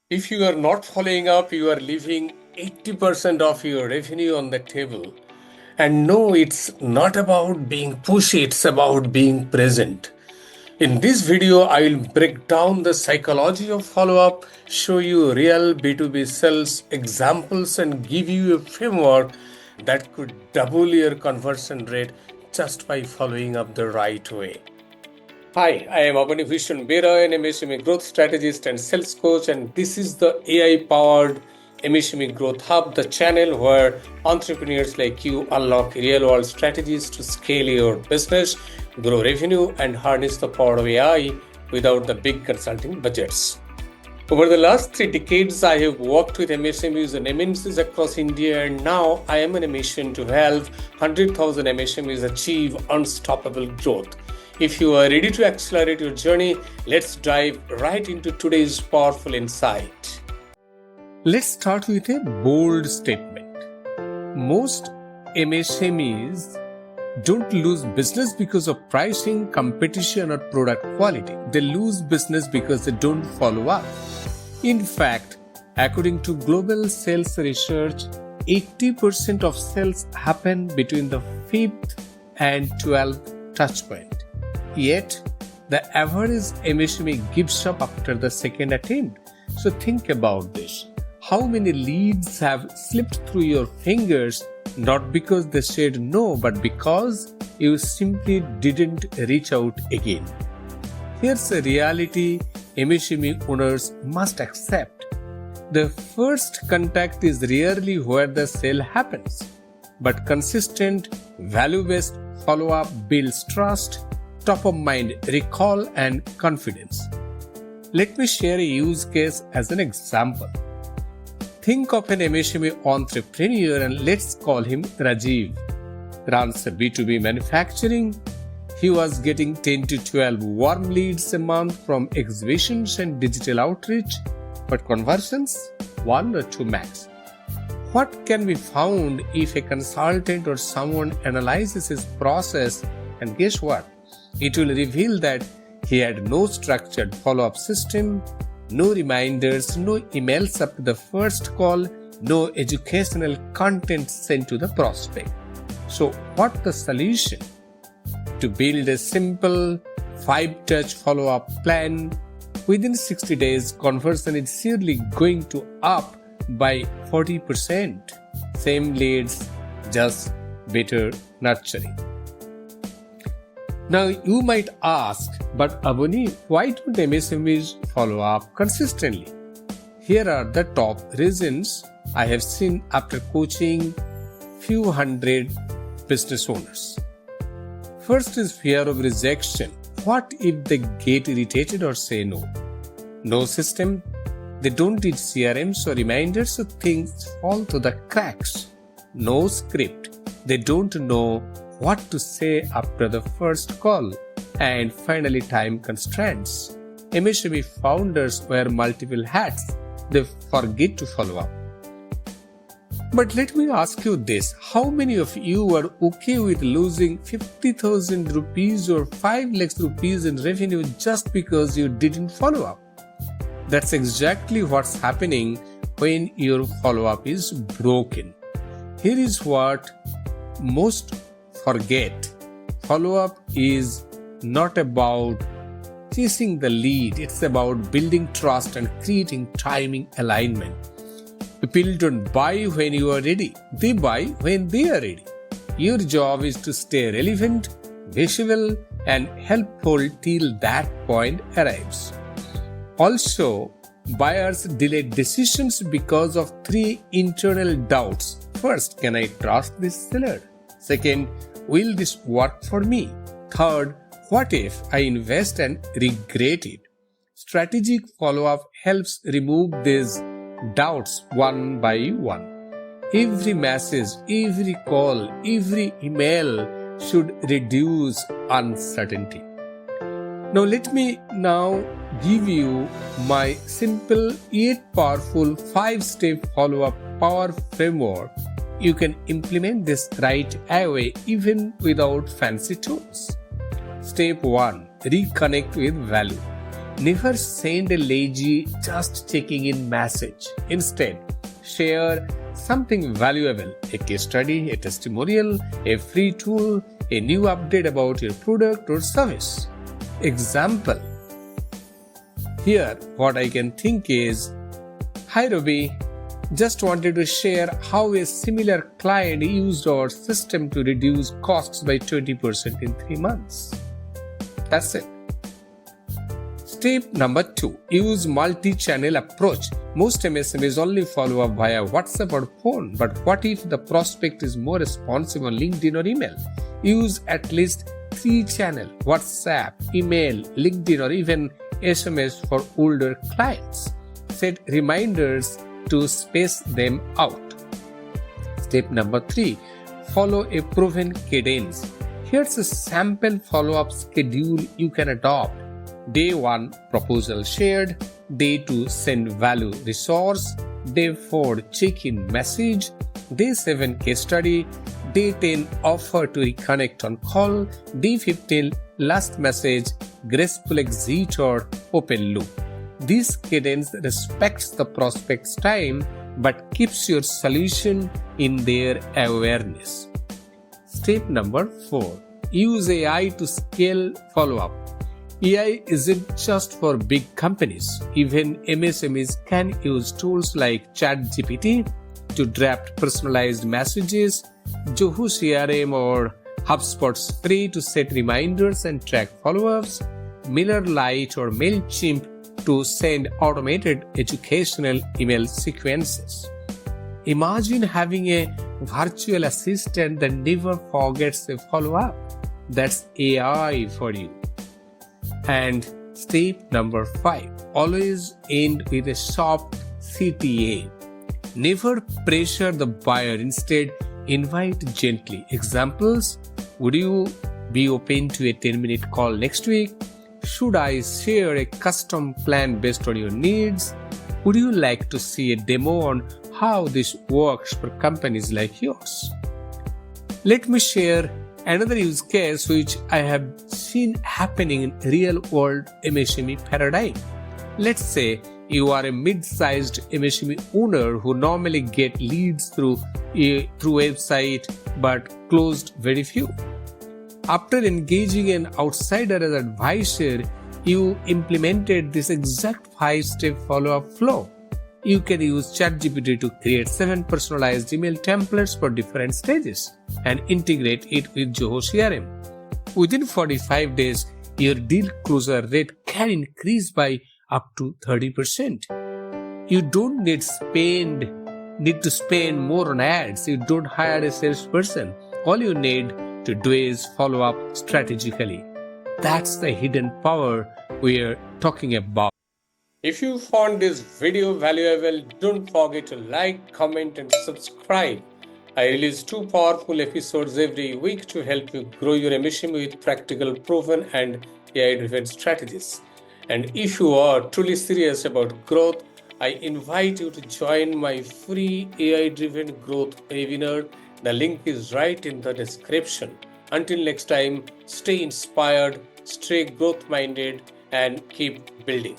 If you are not following up, you are leaving 80% of your revenue on the table. And no, it's not about being pushy, it's about being present. In this video, I will break down the psychology of follow-up, show you real B2B sales examples, and give you a framework that could double your conversion rate just by following up the right way. Hi, I am Abhishek Bera, an MSME Growth Strategist and Sales Coach, and this is the AI-powered MSME Growth Hub, the channel where entrepreneurs like you unlock real-world strategies to scale your business, grow revenue, and harness the power of AI without the big consulting budgets. Over the last 3 decades, I have worked with MSMEs and MNCs across India, and now I am on a mission to help 100,000 MSMEs achieve unstoppable growth. If you are ready to accelerate your journey, let's dive right into today's powerful insight. Let's start with a bold statement. Most MSMEs don't lose business because of pricing, competition, or product quality. They lose business because they don't follow up. In fact, according to global sales research, 80% of sales happen between the 5th and 12th touchpoint. Yet, the average MSME gives up after the second attempt. So think about this. How many leads have slipped through your fingers not because they said no, but because you simply didn't reach out again? Here's a reality MSME owners must accept. The first contact is rarely where the sale happens, but consistent, value-based follow-up builds trust, top-of-mind recall, and confidence. Let me share a use case as an example. Think of an MSME entrepreneur and let's call him Rajiv. Runs a B2B manufacturing. He was getting 10 to 12 warm leads a month from exhibitions and digital outreach, but conversions 1 or 2 max. What can be found if a consultant or someone analyzes his process, and guess what? It will reveal that he had no structured follow-up system, no reminders, no emails after the first call, no educational content sent to the prospect. So what's the solution? To build a simple 5-touch follow-up plan. Within 60 days, conversion is surely going to up by 40%. Same leads, just better nurturing. Now you might ask, but Abuni, why don't MSMEs follow up consistently? Here are the top reasons I have seen after coaching few hundred business owners. First is fear of rejection. What if they get irritated or say no? No system. They don't teach CRMs or reminders, so things fall through the cracks. No script. They don't know what to say after the first call. And finally, time constraints. MSME founders wear multiple hats. They forget to follow up. But let me ask you this. How many of you are okay with losing 50,000 rupees or 5 lakhs rupees in revenue just because you didn't follow up? That's exactly what's happening when your follow-up is broken. Here is what most forget. Follow-up is not about chasing the lead. It's about building trust and creating timing alignment. People don't buy when you are ready. They buy when they are ready. Your job is to stay relevant, visible, and helpful till that point arrives. Also, buyers delay decisions because of 3 internal doubts. First, can I trust this seller? Second, will this work for me? Third, what if I invest and regret it? Strategic follow-up helps remove these doubts one by one. Every message, every call, every email should reduce uncertainty. Now let me give you my simple yet powerful 5-step follow-up power framework. You can implement this right away even without fancy tools. Step 1. Reconnect with value. Never send a lazy just checking in message. Instead, share something valuable, a case study, a testimonial, a free tool, a new update about your product or service. Example. Here, what I can think is, "Hi Robbie, just wanted to share how a similar client used our system to reduce costs by 20% in 3 months." That's it. Step number 2. Use multi-channel approach. Most MSMEs only follow up via WhatsApp or phone, but what if the prospect is more responsive on LinkedIn or email? Use at least 3 channels: WhatsApp, email, LinkedIn, or even SMS for older clients. Set reminders to space them out. Step number 3. Follow a proven cadence. Here's a sample follow-up schedule you can adopt. Day 1, proposal shared. Day 2, send value resource. Day 4, check-in message. Day 7, case study. Day 10, offer to reconnect on call. Day 15, last message, graceful exit or open loop. This cadence respects the prospect's time but keeps your solution in their awareness. Step number 4. Use AI to scale follow-up. AI isn't just for big companies. Even MSMEs can use tools like ChatGPT to draft personalized messages, Zoho CRM or HubSpot's free to set reminders and track follow-ups, Miller Lite or MailChimp to send automated educational email sequences. Imagine having a virtual assistant that never forgets a follow-up. That's AI for you. And step number 5. Always end with a soft CTA. Never pressure the buyer. Instead, invite gently. Examples: would you be open to a 10-minute call next week? Should I share a custom plan based on your needs? Would you like to see a demo on how this works for companies like yours? Let me share another use case which I have seen happening in real-world MSME paradigm. Let's say you are a mid-sized MSME owner who normally get leads through website but closed very few. After engaging an outsider as advisor, you implemented this exact 5-step follow-up flow. You can use ChatGPT to create 7 personalized email templates for different stages and integrate it with Zoho CRM. Within 45 days, your deal closure rate can increase by up to 30%. You don't need to spend more on ads. You don't hire a salesperson. All you need to do is follow up strategically. That's the hidden power we're talking about. If you found this video valuable, don't forget to like, comment, and subscribe. I release 2 powerful episodes every week to help you grow your MSME with practical, proven, and AI-driven strategies. And if you are truly serious about growth, I invite you to join my free AI-driven growth webinar. The link is right in the description. Until next time, stay inspired, stay growth-minded, and keep building.